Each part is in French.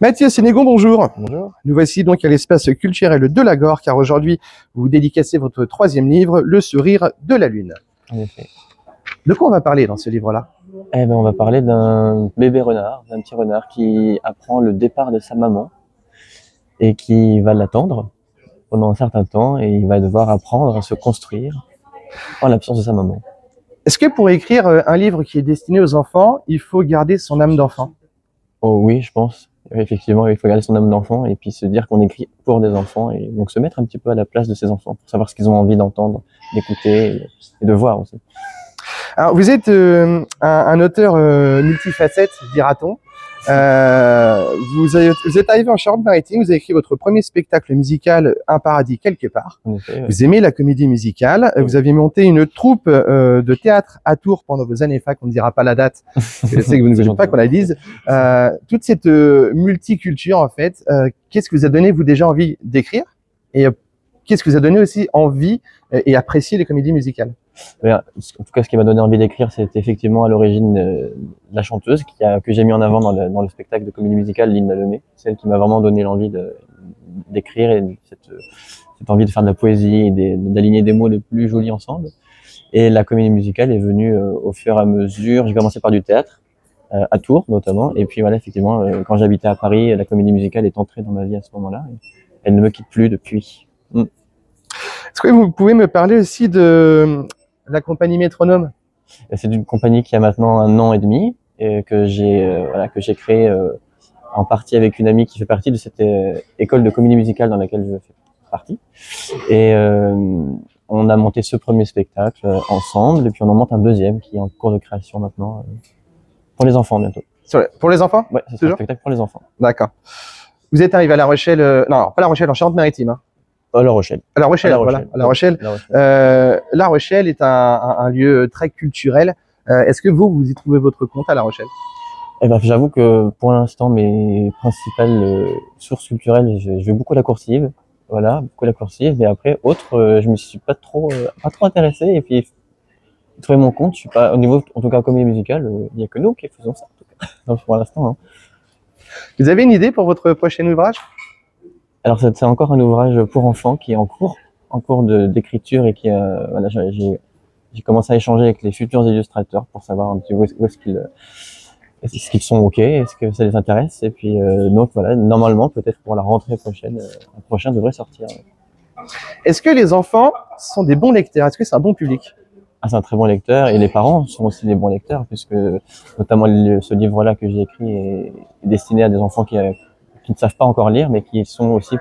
Mathieu Sénégon, bonjour. Bonjour. Nous voici donc à l'espace culturel de Lagore, car aujourd'hui, vous dédicacez votre troisième livre, Le sourire de la lune. En effet. De quoi on va parler dans ce livre-là? On va parler d'un bébé renard, d'un petit renard qui apprend le départ de sa maman et qui va l'attendre pendant un certain temps et il va devoir apprendre à se construire en l'absence de sa maman. Est-ce que pour écrire un livre qui est destiné aux enfants, il faut garder son âme d'enfant? Oh oui, je pense. Effectivement, il faut garder son âme d'enfant et puis se dire qu'on écrit pour des enfants et donc se mettre un petit peu à la place de ces enfants pour savoir ce qu'ils ont envie d'entendre, d'écouter et de voir aussi. Alors, vous êtes un auteur multifacette, dira-t-on. Vous êtes arrivé en Charente-Maritime, vous avez écrit votre premier spectacle musical, Un paradis quelque part. En effet, Vous aimez la comédie musicale, vous aviez monté une troupe de théâtre à Tours pendant vos années fac, on ne dira pas la date, je sais que vous ne voulez pas qu'on la dise. Toute cette multiculture, en fait, qu'est-ce que vous a donné, vous, déjà envie d'écrire? Et qu'est-ce que vous a donné aussi envie et apprécier les comédies musicales? En tout cas, ce qui m'a donné envie d'écrire, c'était effectivement à l'origine la chanteuse que j'ai mis en avant dans le spectacle de comédie musicale Linda Lemay, celle qui m'a vraiment donné l'envie d'écrire et cette envie de faire de la poésie et d'aligner des mots les plus jolis ensemble. Et la comédie musicale est venue au fur et à mesure. J'ai commencé par du théâtre, à Tours notamment, et puis voilà, effectivement, quand j'habitais à Paris, la comédie musicale est entrée dans ma vie à ce moment-là. Et elle ne me quitte plus depuis. Est-ce que vous pouvez me parler aussi de la compagnie Métronome? C'est une compagnie qui a maintenant 1 an et demi et que j'ai créé en partie avec une amie qui fait partie de cette école de comédie musicale dans laquelle je fais partie. Et on a monté ce premier spectacle ensemble et puis on en monte un deuxième qui est en cours de création maintenant pour les enfants bientôt. Pour les enfants? Ouais, c'est un spectacle pour les enfants. D'accord. Vous êtes arrivé à La Rochelle, non, pas La Rochelle, en Charente-Maritime. Hein. La Rochelle. À La Rochelle, voilà. À La Rochelle. La Rochelle est un lieu très culturel. Est-ce que vous y trouvez votre compte à La Rochelle? J'avoue que pour l'instant, mes principales sources culturelles, je vais beaucoup à la Coursive. Voilà, beaucoup à la Coursive. Mais après, je me suis pas trop intéressé. Et puis, trouver mon compte, je suis pas, au niveau, en tout cas, comédie musicale, il y a que nous qui faisons ça, en tout cas. Donc, pour l'instant, hein. Vous avez une idée pour votre prochain ouvrage? Alors, c'est encore un ouvrage pour enfants qui est en cours d'écriture et qui, voilà, j'ai commencé à échanger avec les futurs illustrateurs pour savoir un petit peu où est-ce qu'ils sont OK, est-ce que ça les intéresse? Et puis, donc voilà, normalement, peut-être pour la rentrée prochaine, le prochain devrait sortir. Est-ce que les enfants sont des bons lecteurs? Est-ce que c'est un bon public? Ah, c'est un très bon lecteur et les parents sont aussi des bons lecteurs puisque notamment ce livre-là que j'ai écrit est destiné à des enfants qui ne savent pas encore lire mais qui sont aussi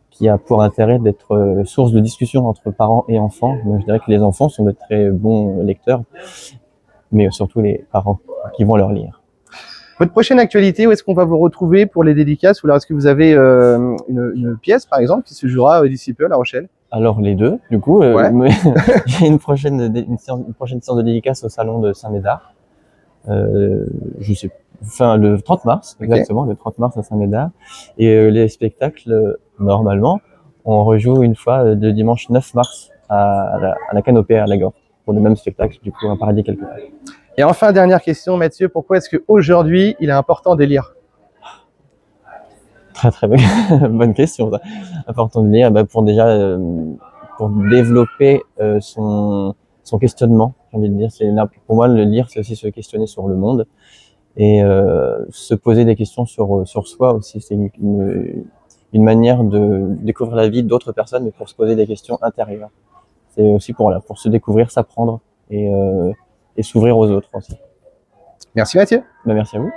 qui a pour intérêt d'être source de discussion entre parents et enfants. Donc, je dirais que les enfants sont de très bons lecteurs, mais surtout les parents qui vont leur lire. Votre prochaine actualité, où est-ce qu'on va vous retrouver pour les dédicaces? Ou alors est-ce que vous avez une pièce, par exemple, qui se jouera d'ici peu à La Rochelle? Alors les deux, du coup, Ouais. j'ai une prochaine séance de dédicace au salon de Saint-Médard. Je sais, le 30 mars, exactement, le 30 mars à Saint-Médard. Et les spectacles, normalement, on rejoue une fois le dimanche 9 mars à la Canopée à Lagore pour le même spectacle, du coup, Un paradis quelque part. Et enfin, dernière question, Mathieu, pourquoi est-ce qu'aujourd'hui, il est important de lire? Très très bonne question, ça. Important de lire, pour déjà pour développer son questionnement, j'ai envie de dire. Pour moi, le lire, c'est aussi se questionner sur le monde et se poser des questions sur soi aussi. C'est une manière de découvrir la vie d'autres personnes, mais pour se poser des questions intérieures. C'est aussi pour se découvrir, s'apprendre et s'ouvrir aux autres aussi. Merci Mathieu. Merci à vous.